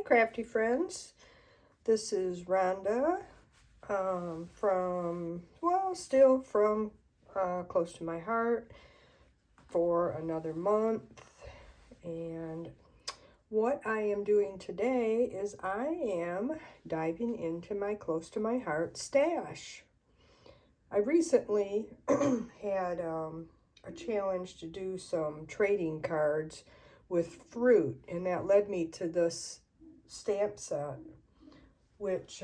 crafty friends. This is Rhonda still from Close to My Heart for another month. And what I am doing today is I am diving into my Close to My Heart stash. I recently had a challenge to do some trading cards with fruit, and that led me to this stamp set, which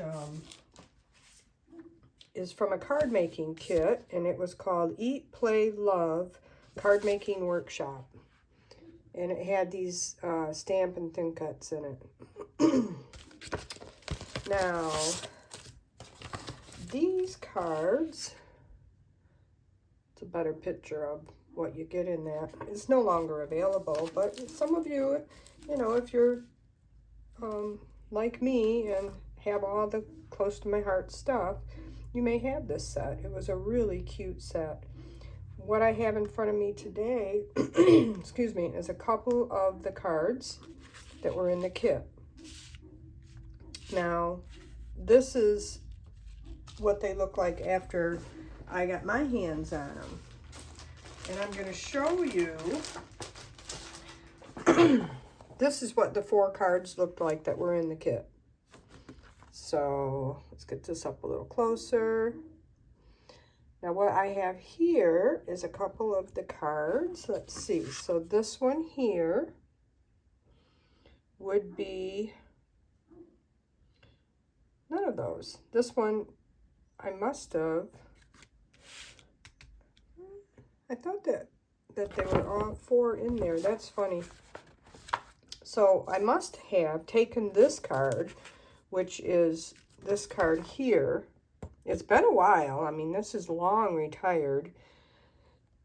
is from a card making kit, and it was called Eat, Play, Love Card Making Workshop. And it had these Stampin' Thin Cuts in it. Now, these cards, it's a better picture of what you get in that. It's no longer available, but some of you, if you're like me and have all the Close to My Heart stuff, you may have this set. It was a really cute set. What I have in front of me today, excuse me, is a couple of the cards that were in the kit. Now, this is what they look like after I got my hands on them. And I'm going to show you, this is what the 4 cards looked like that were in the kit. So let's get this up a little closer. Now what I have here is a couple of the cards. Let's see. So this one here would be none of those. This one I must have, I thought that they were all 4 in there. That's funny. So I must have taken this card, which is this card here. It's been a while. I mean, this is long retired.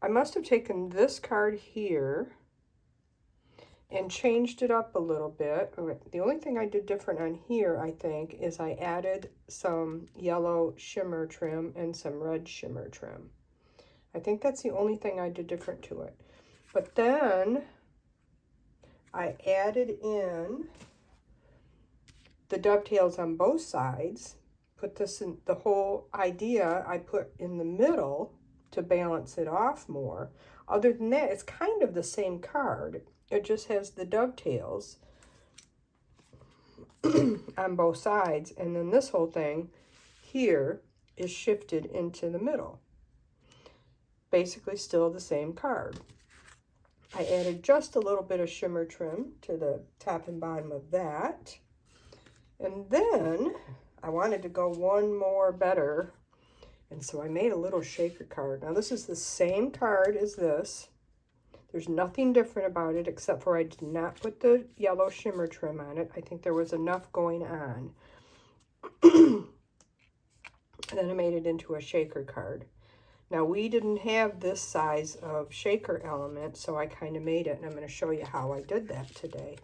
I must have taken this card here and changed it up a little bit. The only thing I did different on here, I think, is I added some yellow shimmer trim and some red shimmer trim. I think that's the only thing I did different to it. But then I added in the dovetails on both sides, put this in, the whole idea I put in the middle to balance it off more. Other than that, it's kind of the same card. It just has the dovetails on both sides, and then this whole thing here is shifted into the middle. Basically still the same card. I added just a little bit of shimmer trim to the top and bottom of that. And then I wanted to go one more better, and so I made a little shaker card. Now this is the same card as this. There's nothing different about it except for I did not put the yellow shimmer trim on it. I think there was enough going on. And then I made it into a shaker card. Now we didn't have this size of shaker element, so I kind of made it, and I'm going to show you how I did that today.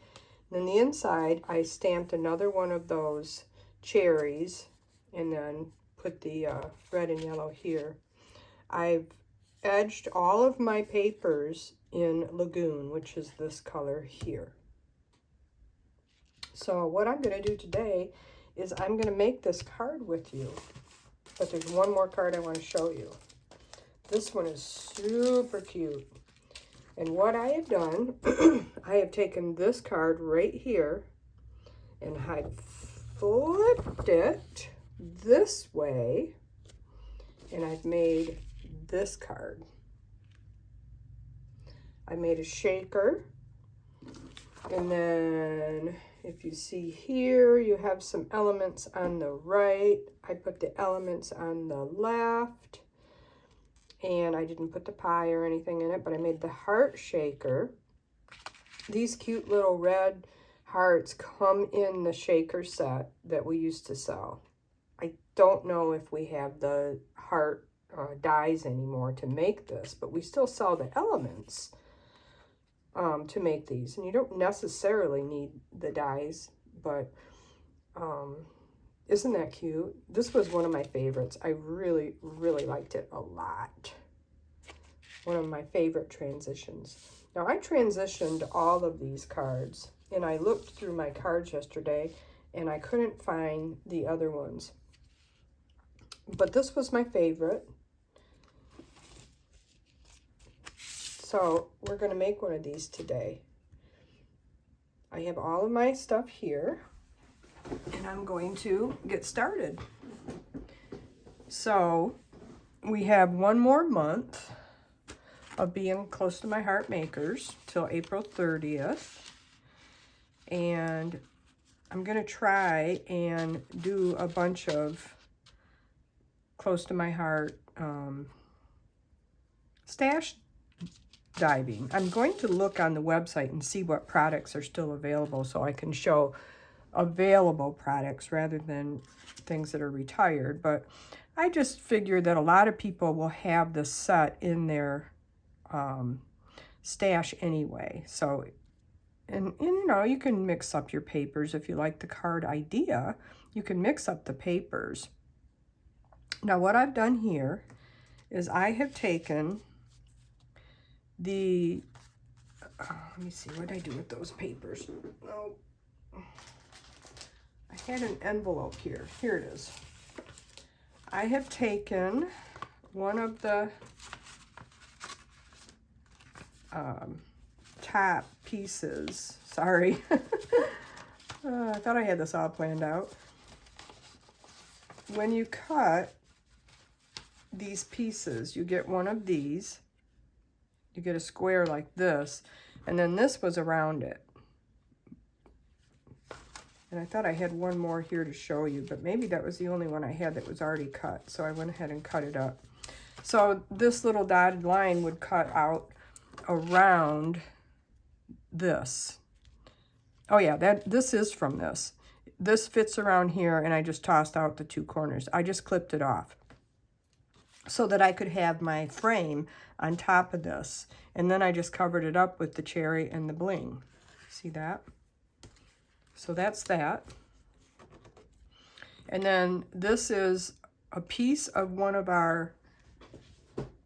And then the inside, I stamped another one of those cherries and then put the red and yellow here. I've edged all of my papers in Lagoon, which is this color here. So what I'm going to do today is I'm going to make this card with you. But there's one more card I want to show you. This one is super cute. And what I have done, I have taken this card right here and I flipped it this way, and I've made this card. I made a shaker, and then if you see here, you have some elements on the right. I put the elements on the left. And I didn't put the pie or anything in it, but I made the heart shaker. These cute little red hearts come in the shaker set that we used to sell. I don't know if we have the heart dies anymore to make this, but we still sell the elements to make these. And you don't necessarily need the dies, but isn't that cute? This was one of my favorites. I really, really liked it a lot. One of my favorite transitions. Now I transitioned all of these cards and I looked through my cards yesterday, and I couldn't find the other ones. But this was my favorite. So we're going to make one of these today. I have all of my stuff here, and I'm going to get started. So we have one more month of being close to my heart makers till April 30th. And I'm going to try and do a bunch of close to my heart stash diving. I'm going to look on the website and see what products are still available so I can show available products rather than things that are retired. But I just figured that a lot of people will have this set in their stash anyway. So, and you know, you can mix up your papers if you like the card idea. You can mix up the papers. Now, what I've done here is I have taken the, let me see, what did I do with those papers? Oh, I had an envelope here. Here it is. I have taken one of the top pieces. Sorry. I thought I had this all planned out. When you cut these pieces, you get one of these. You get a square like this, and then this was around it. And I thought I had one more here to show you, but maybe that was the only one I had that was already cut, so I went ahead and cut it up. So this little dotted line would cut out around this. Oh yeah, this is from this. This fits around here, and I just tossed out the two corners. I just clipped it off so that I could have my frame on top of this. And then I just covered it up with the cherry and the bling. See that? So that's that. And then this is a piece of one of our,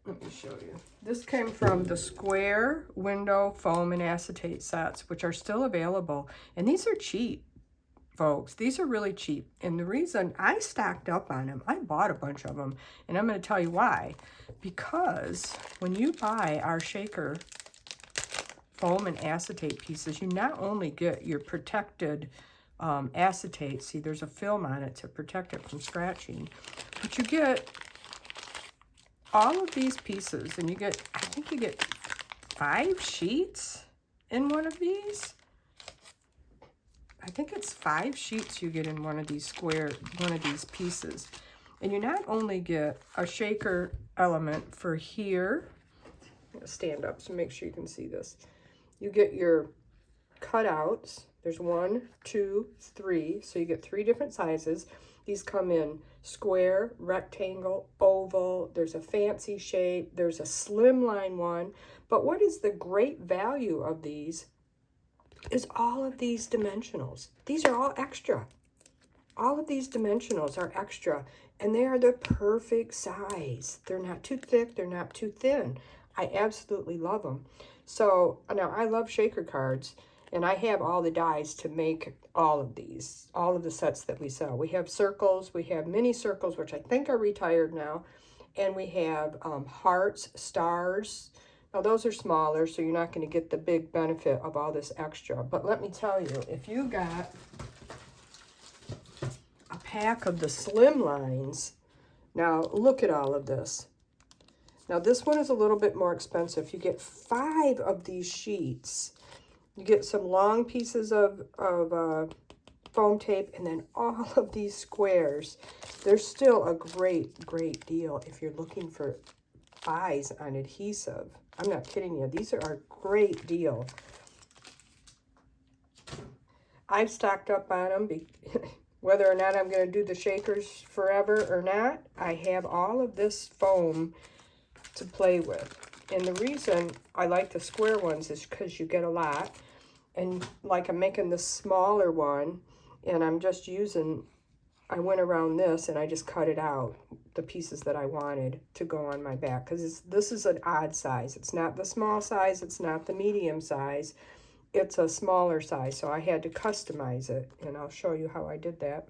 let me show you. This came from the square window foam and acetate sets, which are still available. And these are cheap, folks. These are really cheap. And the reason I stocked up on them, I bought a bunch of them. And I'm going to tell you why. Because when you buy our shaker foam and acetate pieces, you not only get your protected acetate, see there's a film on it to protect it from scratching, but you get all of these pieces, and you get, I think you get 5 sheets in one of these. I think it's 5 sheets you get in one of these pieces. And you not only get a shaker element for here, I'm gonna stand up so make sure you can see this. You get your cutouts. There's 1, 2, 3. So you get 3 different sizes. These come in square, rectangle, oval. There's a fancy shape. There's a slimline one. But what is the great value of these is all of these dimensionals. These are all extra. All of these dimensionals are extra, and they are the perfect size. They're not too thick. They're not too thin. I absolutely love them. So now I love shaker cards, and I have all the dies to make all of these, all of the sets that we sell. We have circles, we have mini circles, which I think are retired now, and we have hearts, stars. Now those are smaller, so you're not going to get the big benefit of all this extra. But let me tell you, if you got a pack of the slim lines, now look at all of this. Now this one is a little bit more expensive. You get 5 of these sheets. You get some long pieces of foam tape, and then all of these squares. They're still a great, great deal if you're looking for eyes on adhesive. I'm not kidding you. These are a great deal. I've stocked up on them. Whether or not I'm going to do the shakers forever or not, I have all of this foam to play with. And the reason I like the square ones is because you get a lot. And like I'm making this smaller one, and I'm just using, I went around this and I just cut it out, the pieces that I wanted to go on my back, because this is an odd size. It's not the small size, it's not the medium size. it's a smaller size, so I had to customize it, and I'll show you how I did that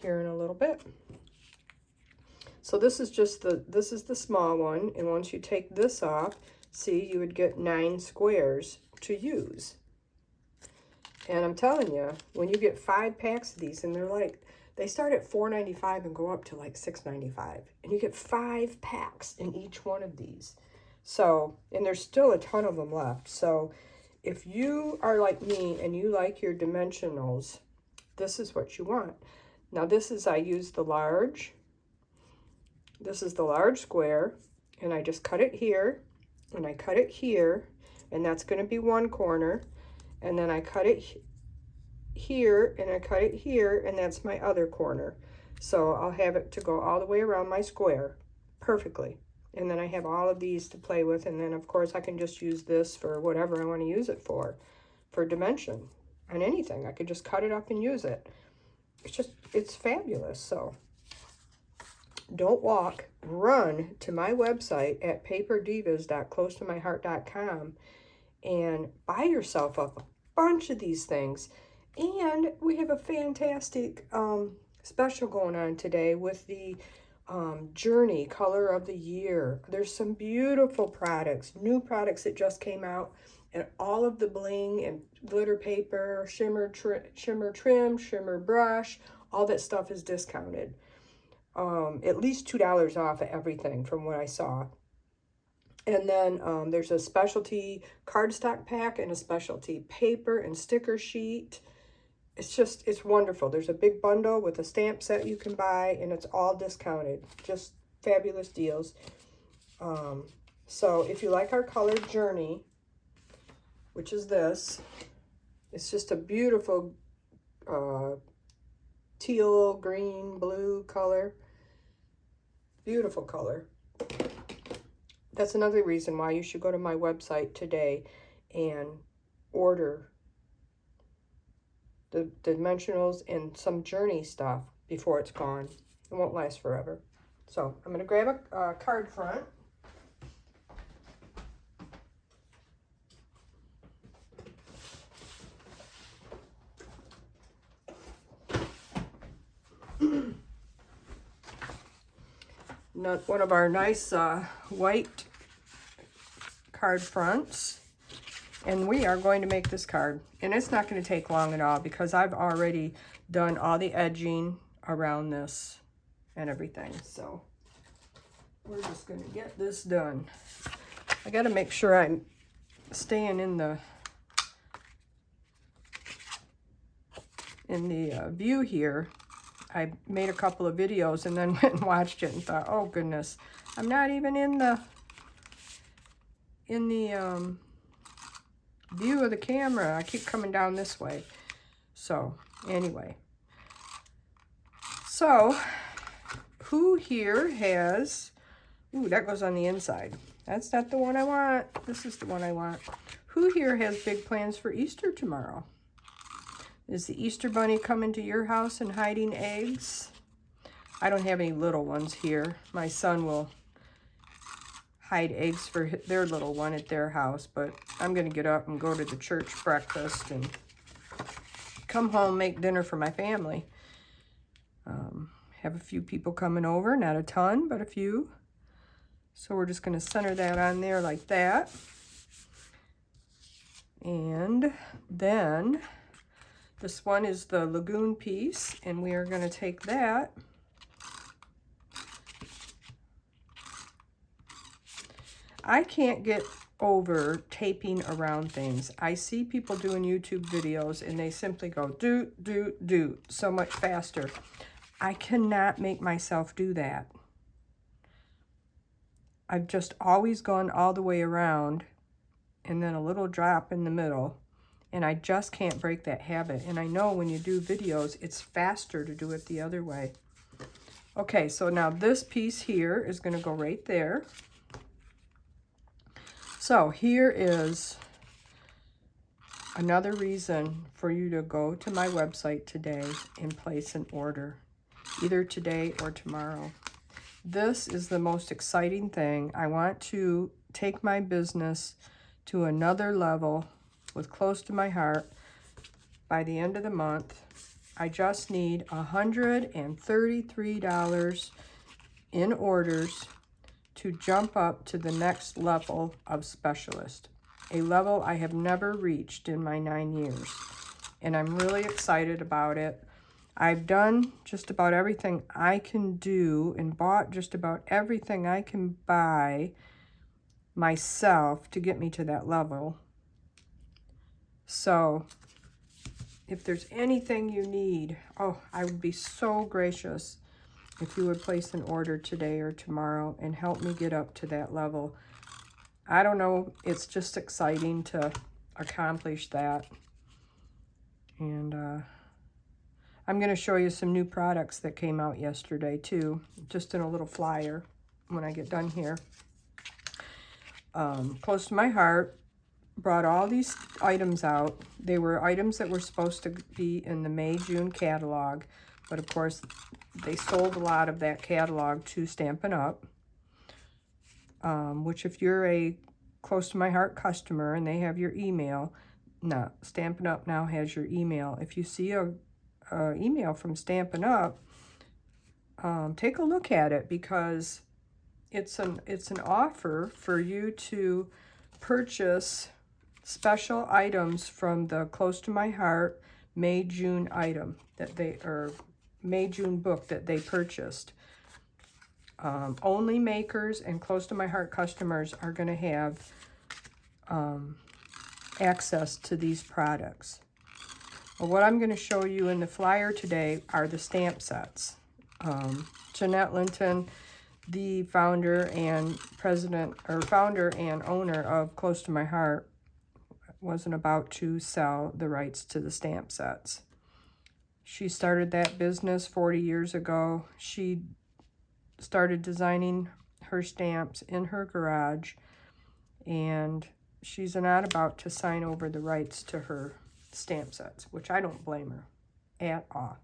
here in a little bit. So this is just this is the small one, and once you take this off, see, you would get 9 squares to use. And I'm telling you, when you get 5 packs of these, and they start at $4.95 and go up to like $6.95, and you get 5 packs in each one of these. So, and there's still a ton of them left. So if you are like me and you like your dimensionals, this is what you want. Now I used the large. This is the large square, and I just cut it here, and I cut it here, and that's going to be one corner, and then I cut it here, and I cut it here, and that's my other corner. So I'll have it to go all the way around my square perfectly. And then I have all of these to play with, and then of course I can just use this for whatever I want to use it for dimension on anything. I could just cut it up and use it. It's fabulous. So don't walk, run to my website at paperdivas.closetomyheart.com and buy yourself up a bunch of these things. And we have a fantastic special going on today with the Journey Color of the Year. There's some beautiful products, new products that just came out, and all of the bling and glitter paper, shimmer trim, shimmer brush, all that stuff is discounted. At least $2 off of everything from what I saw. And then there's a specialty cardstock pack and a specialty paper and sticker sheet. It's wonderful. There's a big bundle with a stamp set you can buy, and it's all discounted. Just fabulous deals. So if you like our color Journey, which is this, it's just a beautiful teal, green, blue color. Beautiful color. That's another reason why you should go to my website today and order the dimensionals and some Journey stuff before it's gone. It won't last forever. So I'm going to grab a card front. One of our nice white card fronts, and we are going to make this card, and it's not going to take long at all because I've already done all the edging around this and everything. So we're just going to get this done. I got to make sure I'm staying in the view here. I made a couple of videos and then went and watched it and thought, oh goodness, I'm not even in the view of the camera. I keep coming down this way. So anyway, so who here has, ooh, that goes on the inside. That's not the one I want. This is the one I want. Who here has big plans for Easter tomorrow? Is the Easter Bunny coming to your house and hiding eggs? I don't have any little ones here. My son will hide eggs for their little one at their house, but I'm going to get up and go to the church breakfast and come home, make dinner for my family. Have a few people coming over, not a ton, but a few. So we're just going to center that on there like that. And then this one is the Lagoon piece, and we are going to take that I can't get over taping around things. I see people doing YouTube videos and they simply go do so much faster. I cannot make myself do that. I've just always gone all the way around and then a little drop in the middle, and I just can't break that habit. And I know when you do videos, it's faster to do it the other way. Okay, so now this piece here is going to go right there. So here is another reason for you to go to my website today and place an order, either today or tomorrow. This is the most exciting thing. I want to take my business to another level with Close to My Heart by the end of the month. I just need $133 in orders to jump up to the next level of specialist, a level I have never reached in my 9 years. And I'm really excited about it. I've done just about everything I can do and bought just about everything I can buy myself to get me to that level. So if there's anything you need, oh, I would be so gracious if you would place an order today or tomorrow and help me get up to that level. I don't know, it's just exciting to accomplish that. And I'm going to show you some new products that came out yesterday too, just in a little flyer when I get done here. Close to My Heart brought all these items out. They were items that were supposed to be in the May-June catalog, but of course they sold a lot of that catalog to Stampin' Up, which if you're a Close to My Heart customer and they have your email, no, Stampin' Up now has your email. If you see a email from Stampin' Up, take a look at it, because it's an offer for you to purchase special items from the Close to My Heart May-June item that they, or May-June book that they purchased. Only makers and Close to My Heart customers are going to have access to these products. Well, what I'm going to show you in the flyer today are the stamp sets. Jeanette Linton, the founder and owner of Close to My Heart, wasn't about to sell the rights to the stamp sets. She started that business 40 years ago. She started designing her stamps in her garage, and she's not about to sign over the rights to her stamp sets, which I don't blame her at all.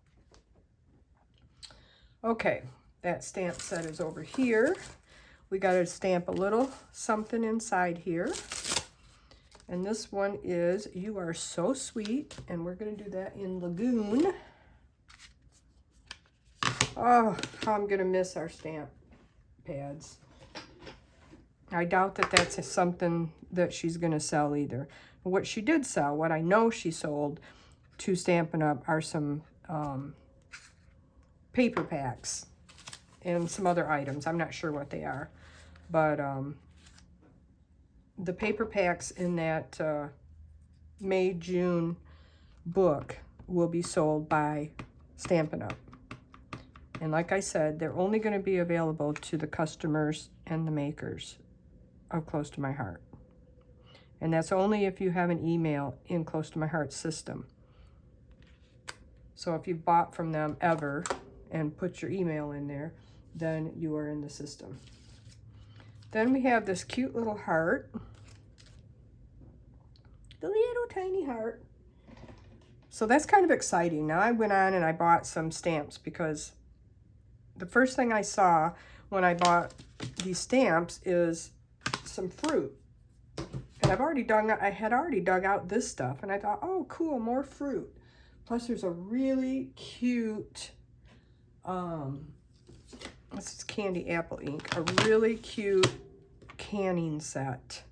Okay, that stamp set is over here. We got to stamp a little something inside here. And this one is You Are So Sweet, and we're going to do that in Lagoon. Oh, how I'm going to miss our stamp pads. I doubt that that's something that she's going to sell either. What she did sell, what I know she sold to Stampin' Up, are some paper packs and some other items. I'm not sure what they are. But the paper packs in that May-June book will be sold by Stampin' Up. And like I said, they're only going to be available to the customers and the makers of Close to My Heart. And that's only if you have an email in Close to My Heart system. So if you bought from them ever and put your email in there, then you are in the system. Then we have this cute little heart. The little tiny heart. So that's kind of exciting. Now I went on and I bought some stamps, because the first thing I saw when I bought these stamps is some fruit. And I had already dug out this stuff, and I thought, oh, cool, more fruit. Plus, there's a really cute, this is candy apple ink, a really cute canning set,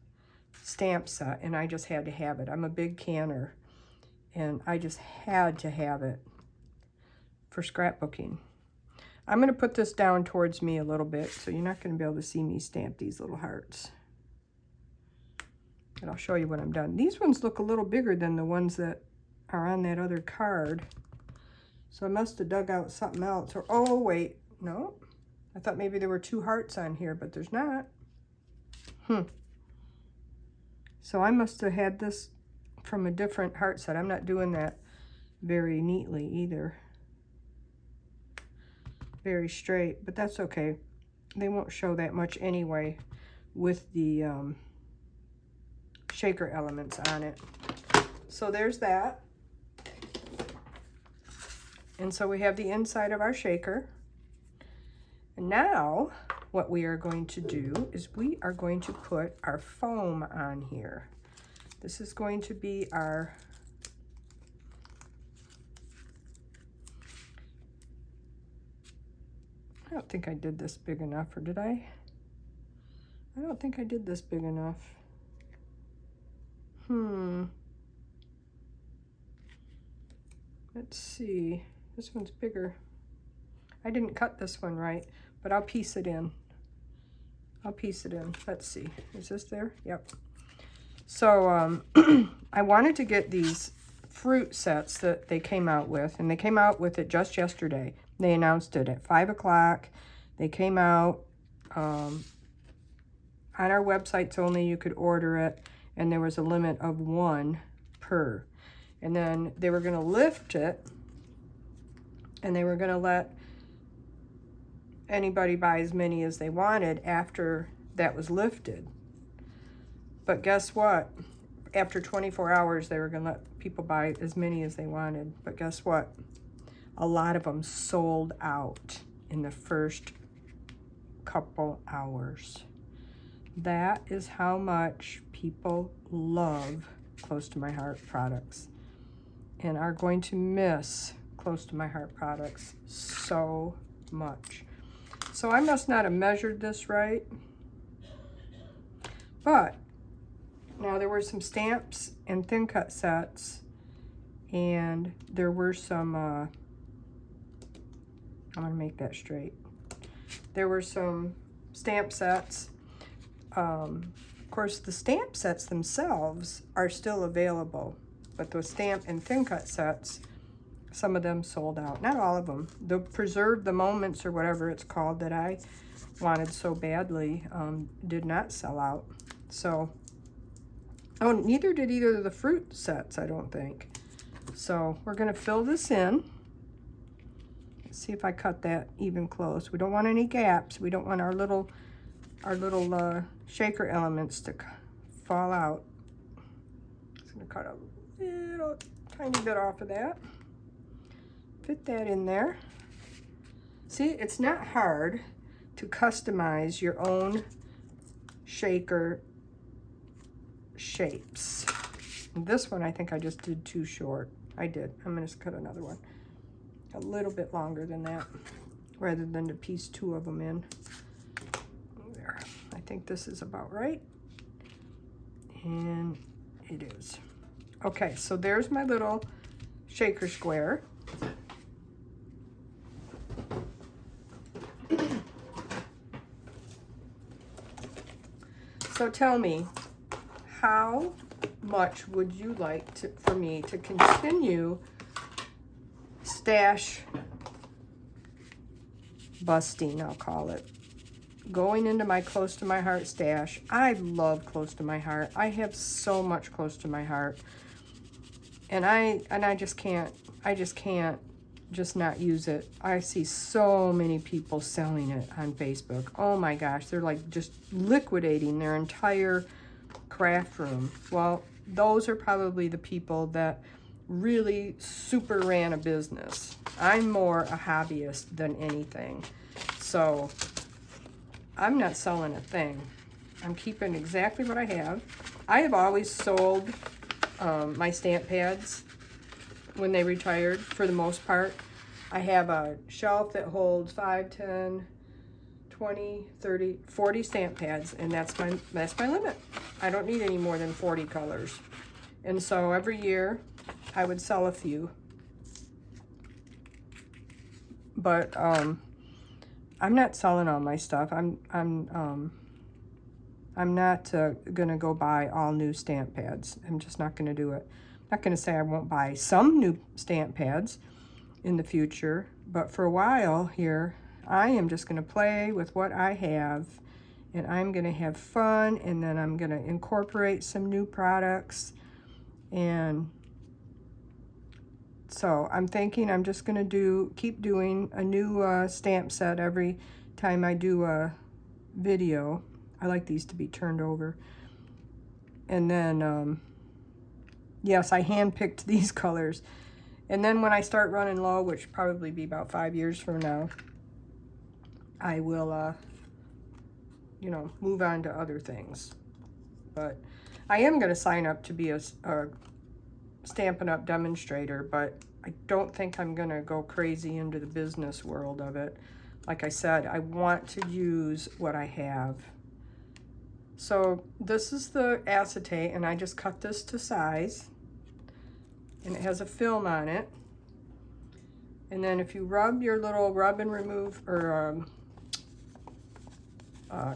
stamp set, and I just had to have it. I'm a big canner, and I just had to have it for scrapbooking. I'm going to put this down towards me a little bit, so you're not going to be able to see me stamp these little hearts. And I'll show you when I'm done. These ones look a little bigger than the ones that are on that other card. So I must have dug out something else. Or, oh, wait, no. I thought maybe there were 2 hearts on here, but there's not. So I must have had this from a different heart set. I'm not doing that very neatly either. Very straight, but that's okay. They won't show that much anyway with the shaker elements on it. So there's that. And so we have the inside of our shaker. And now what we are going to do is we are going to put our foam on here. This is going to be our I don't think I did this big enough, or did I? I don't think I did this big enough. Let's see. This one's bigger. I didn't cut this one right, but I'll piece it in. I'll piece it in. Let's see. Is this there? Yep. So I wanted to get these fruit sets that they came out with, and they came out with it just yesterday. They announced it at 5 o'clock. They came out on our websites only. You could order it, and there was a limit of 1 per. And then they were going to lift it, and they were going to let anybody buy as many as they wanted after that was lifted. But guess what? After 24 hours, they were going to let people buy as many as they wanted. But guess what? A lot of them sold out in the first couple hours. That is how much people love Close to My Heart products and are going to miss Close to My Heart products so much. So I must not have measured this right. But now there were some stamps and thin cut sets, and there were some, I'm gonna make that straight. There were some stamp sets. Of course, the stamp sets themselves are still available, but those stamp and thin cut sets, some of them sold out. Not all of them. The Preserve the Moments, or whatever it's called, that I wanted so badly, did not sell out. So, oh, neither did either of the fruit sets, I don't think. So we're gonna fill this in. Let's see if I cut that even close. We don't want any gaps. We don't want our little shaker elements to fall out. Just gonna cut a little tiny bit off of that. Fit that in there. See, it's not hard to customize your own shaker shapes. This one, I think I just did too short. I did. I'm gonna just cut another one a little bit longer than that, rather than to piece 2 of them in. There. I think this is about right. And it is. Okay, so there's my little shaker square. So tell me, how much would you like for me to continue stash busting, I'll call it. Going into my Close to My Heart stash. I love Close to My Heart. I have so much Close to My Heart. And I just can't just not use it. I see so many people selling it on Facebook. Oh my gosh, they're like just liquidating their entire craft room. Well, those are probably the people that really super ran a business. I'm more a hobbyist than anything. So I'm not selling a thing. I'm keeping exactly what I have. I have always sold my stamp pads when they retired, for the most part. I have a shelf that holds 5, 10, 20, 30, 40 stamp pads, and that's my limit. I don't need any more than 40 colors. And so every year I would sell a few. But I'm not selling all my stuff. I'm not gonna go buy all new stamp pads. I'm just not gonna do it. I'm not gonna say I won't buy some new stamp pads in the future, but for a while here, I am just gonna play with what I have, and I'm gonna have fun, and then I'm gonna incorporate some new products. And so I'm thinking I'm just gonna keep doing a new stamp set every time I do a video. I like these to be turned over. And then, yes, I handpicked these colors. And then when I start running low, which probably be about 5 years from now, I will, you know, move on to other things. But I am going to sign up to be a Stampin' Up! Demonstrator, but I don't think I'm going to go crazy into the business world of it. Like I said, I want to use what I have. So this is the acetate, and I just cut this to size. And it has a film on it. And then if you rub your little rub and remove, or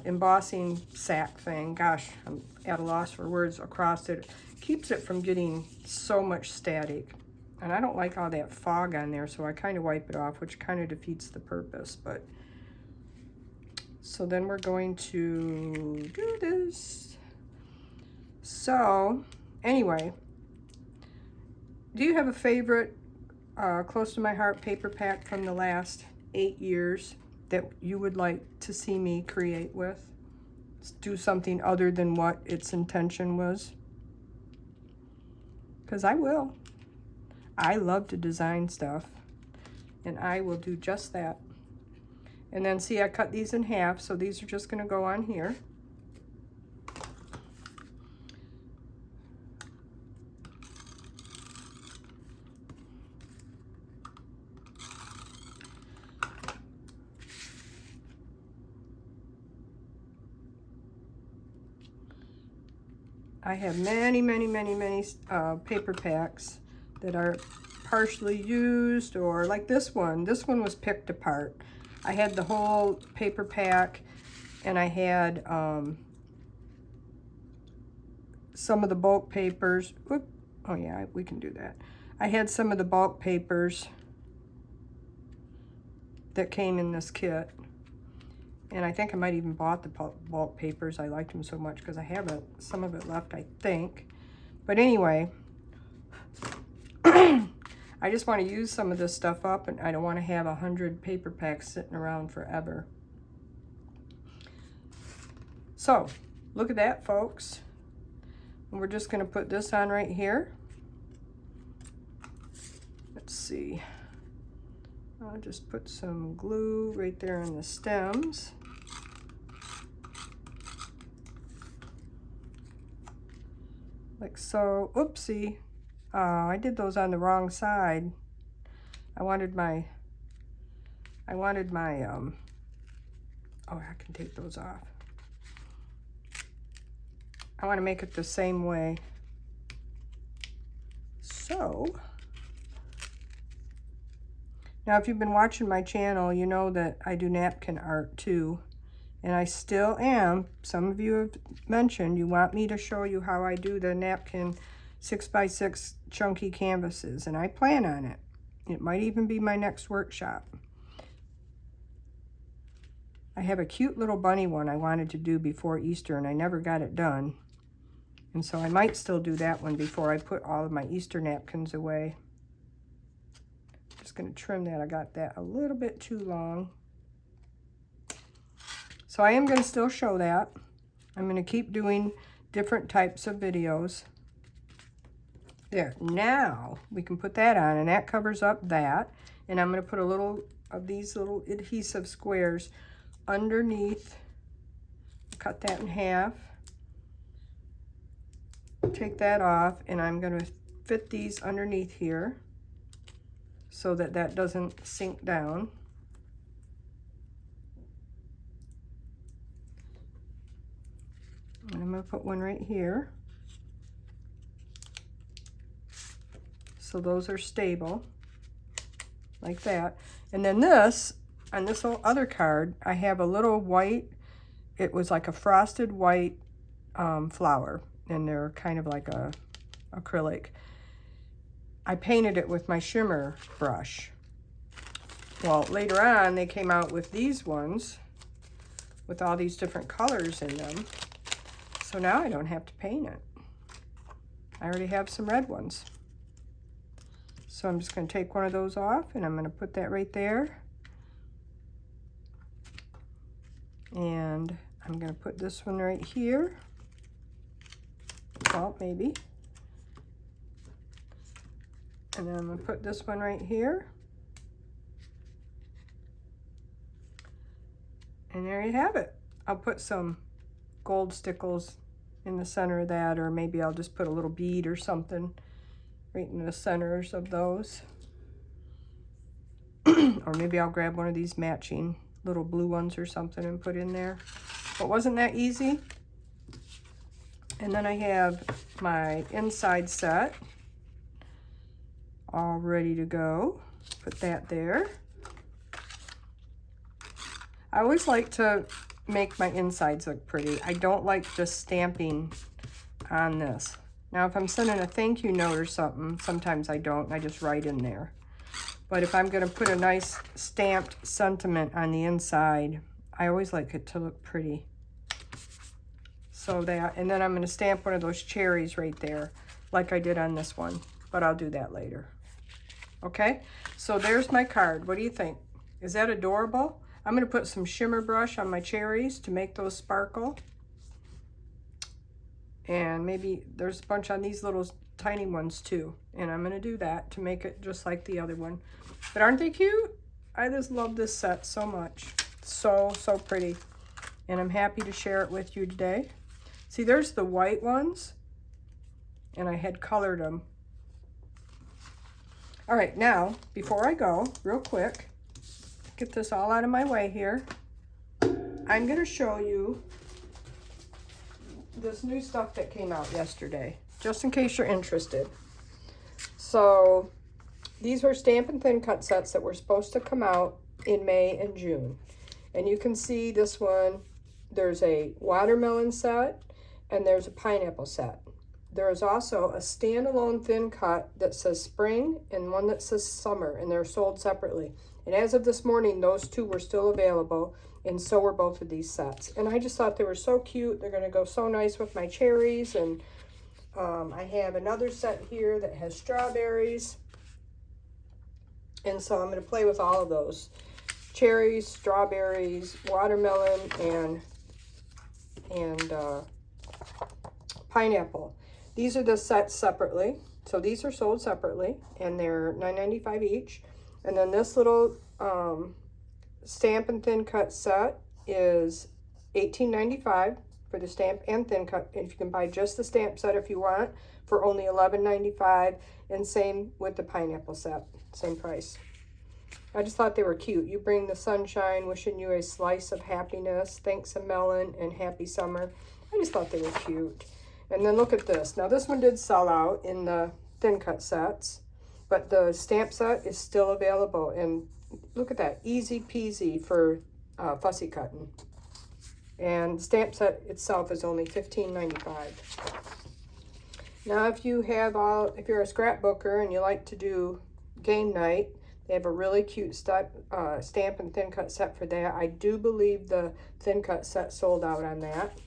embossing sack thing, gosh, I'm at a loss for words, across it, keeps it from getting so much static. And I don't like all that fog on there, so I kind of wipe it off, which kind of defeats the purpose. But so then we're going to do this. So anyway, do you have a favorite close to my heart paper pack from the last 8 years that you would like to see me create with? Do something other than what its intention was? Because I will. I love to design stuff, and I will do just that. And then see, I cut these in half, so these are just going to go on here. I have many paper packs that are partially used, or like this one. This one was picked apart. I had the whole paper pack, and I had some of the bulk papers. Whoop. Oh yeah, we can do that. I had some of the bulk papers that came in this kit. And I think I might even bought the bulk papers. I liked them so much because I have some of it left, I think. But anyway, I just want to use some of this stuff up, and I don't want to have 100 paper packs sitting around forever. So, look at that, folks. And we're just going to put this on right here. Let's see. I'll just put some glue right there on the stems. Like so. Oopsie. I did those on the wrong side. I wanted my, oh, I can take those off. I want to make it the same way. So, now if you've been watching my channel, you know that I do napkin art too. And I still am. Some of you have mentioned you want me to show you how I do the napkin 6x6 chunky canvases, and I plan on it. It might even be my next workshop. I have a cute little bunny one I wanted to do before Easter, and I never got it done. And so I might still do that one before I put all of my Easter napkins away. Just going to trim that. I got that a little bit too long. So I am going to still show that. I'm going to keep doing different types of videos. There, now we can put that on, and that covers up that. And I'm going to put a little of these little adhesive squares underneath. Cut that in half. Take that off, and I'm going to fit these underneath here so that that doesn't sink down. And I'm going to put one right here. So those are stable, like that. And then this, on this whole other card, I have a little white, it was like a frosted white flower, and they're kind of like a acrylic. I painted it with my shimmer brush. Well, later on, they came out with these ones with all these different colors in them. So now I don't have to paint it. I already have some red ones. So I'm just going to take one of those off, and I'm going to put that right there. And I'm going to put this one right here. Well, maybe. And then I'm going to put this one right here. And there you have it. I'll put some gold stickles in the center of that, or maybe I'll just put a little bead or something right in the centers of those. Or maybe I'll grab one of these matching little blue ones or something and put in there. But wasn't that easy? And then I have my inside set all ready to go. Put that there. I always like to make my insides look pretty. I don't like just stamping on this. Now, if I'm sending a thank you note or something, sometimes I don't, and I just write in there. But if I'm going to put a nice stamped sentiment on the inside, I always like it to look pretty. So that, and then I'm going to stamp one of those cherries right there, like I did on this one, but I'll do that later. Okay, so there's my card. What do you think? Is that adorable? I'm going to put some shimmer brush on my cherries to make those sparkle. And maybe there's a bunch on these little tiny ones too. And I'm going to do that to make it just like the other one. But aren't they cute? I just love this set so much. So, so pretty. And I'm happy to share it with you today. See, there's the white ones. And I had colored them. All right, now, before I go, real quick, get this all out of my way here. I'm going to show you this new stuff that came out yesterday, just in case you're interested. So these were Stampin' Thin Cut sets that were supposed to come out in May and June. And you can see this one, there's a watermelon set and there's a pineapple set. There is also a standalone thin cut that says spring and one that says summer, and they're sold separately. And as of this morning, those two were still available, and so were both of these sets. And I just thought they were so cute. They're going to go so nice with my cherries. And I have another set here that has strawberries. And so I'm going to play with all of those. Cherries, strawberries, watermelon, and pineapple. These are the sets separately. So these are sold separately, and they're $9.95 each. And then this little Stampin' Thin Cut set is $18.95 for the stamp and thin cut. And you can buy just the stamp set if you want for only $11.95. And same with the pineapple set, same price. I just thought they were cute. You bring the sunshine, wishing you a slice of happiness. Thanks a melon and happy summer. I just thought they were cute. And then look at this. Now this one did sell out in the thin cut sets, but the stamp set is still available. And look at that, easy peasy for fussy cutting. And the stamp set itself is only $15.95. Now if you're a scrapbooker and you like to do game night, they have a really cute Stampin' Thin Cut set for that. I do believe the thin cut set sold out on that,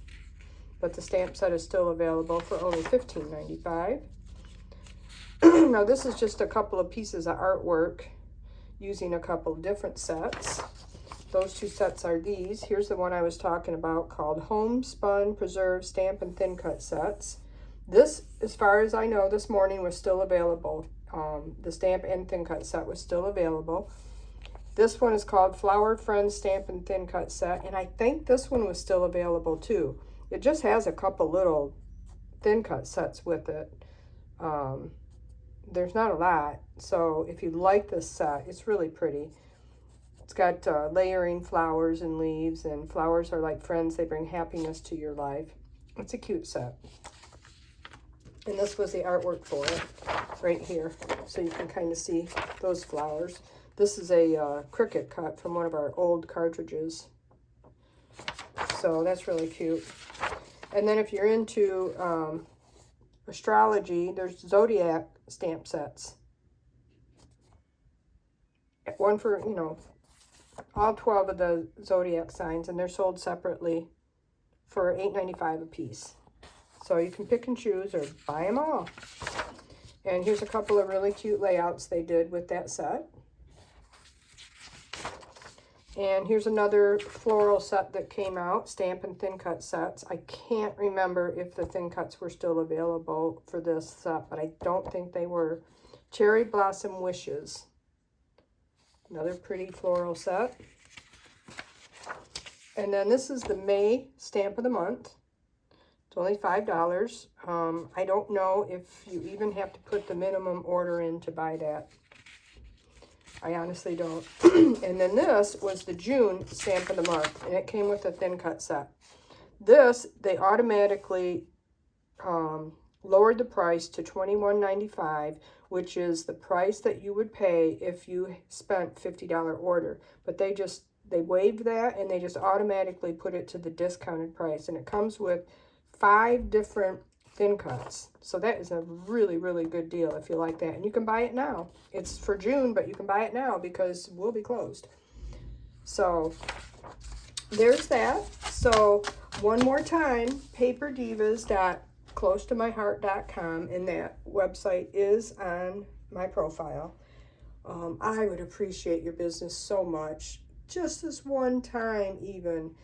but the stamp set is still available for only $15.95. Now this is just a couple of pieces of artwork using a couple of different sets. Those two sets are these. Here's the one I was talking about called Homespun Preserved Stampin' Thin Cut Sets. This, as far as I know, this morning was still available. The stamp and thin cut set was still available. This one is called Flower Friends Stampin' Thin Cut Set, and I think this one was still available too. It just has a couple little thin cut sets with it. There's not a lot, so if you like this set, it's really pretty. It's got layering flowers and leaves, and flowers are like friends. They bring happiness to your life. It's a cute set. And this was the artwork for it right here, so you can kind of see those flowers. This is a Cricut cut from one of our old cartridges. So that's really cute. And then if you're into astrology, there's Zodiac stamp sets. One for, all 12 of the Zodiac signs, and they're sold separately for $8.95 a piece. So you can pick and choose or buy them all. And here's a couple of really cute layouts they did with that set. And here's another floral set that came out, Stampin' Thin Cut sets. I can't remember if the thin cuts were still available for this set, but I don't think they were. Cherry Blossom Wishes. Another pretty floral set. And then this is the May Stamp of the Month. It's only $5. I don't know if you even have to put the minimum order in to buy that. I honestly don't. And then this was the June stamp of the month, and it came with a thin cut set. This, they automatically lowered the price to $21.95, which is the price that you would pay if you spent $50 order. But they waived that, and they just automatically put it to the discounted price. And it comes with 5 different thin cuts. So that is a really, really good deal if you like that. And you can buy it now. It's for June, but you can buy it now because we'll be closed. So there's that. So one more time, paperdivas.closetomyheart.com, and that website is on my profile. I would appreciate your business so much. Just this one time even.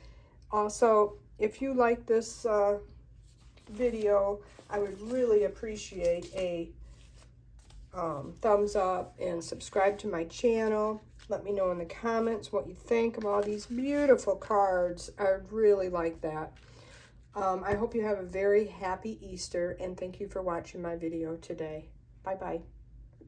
Also, if you like this video, I would really appreciate a thumbs up and subscribe to my channel. Let me know in the comments what you think of all these beautiful cards. I really like that. I hope you have a very happy Easter, and thank you for watching my video today. Bye-bye.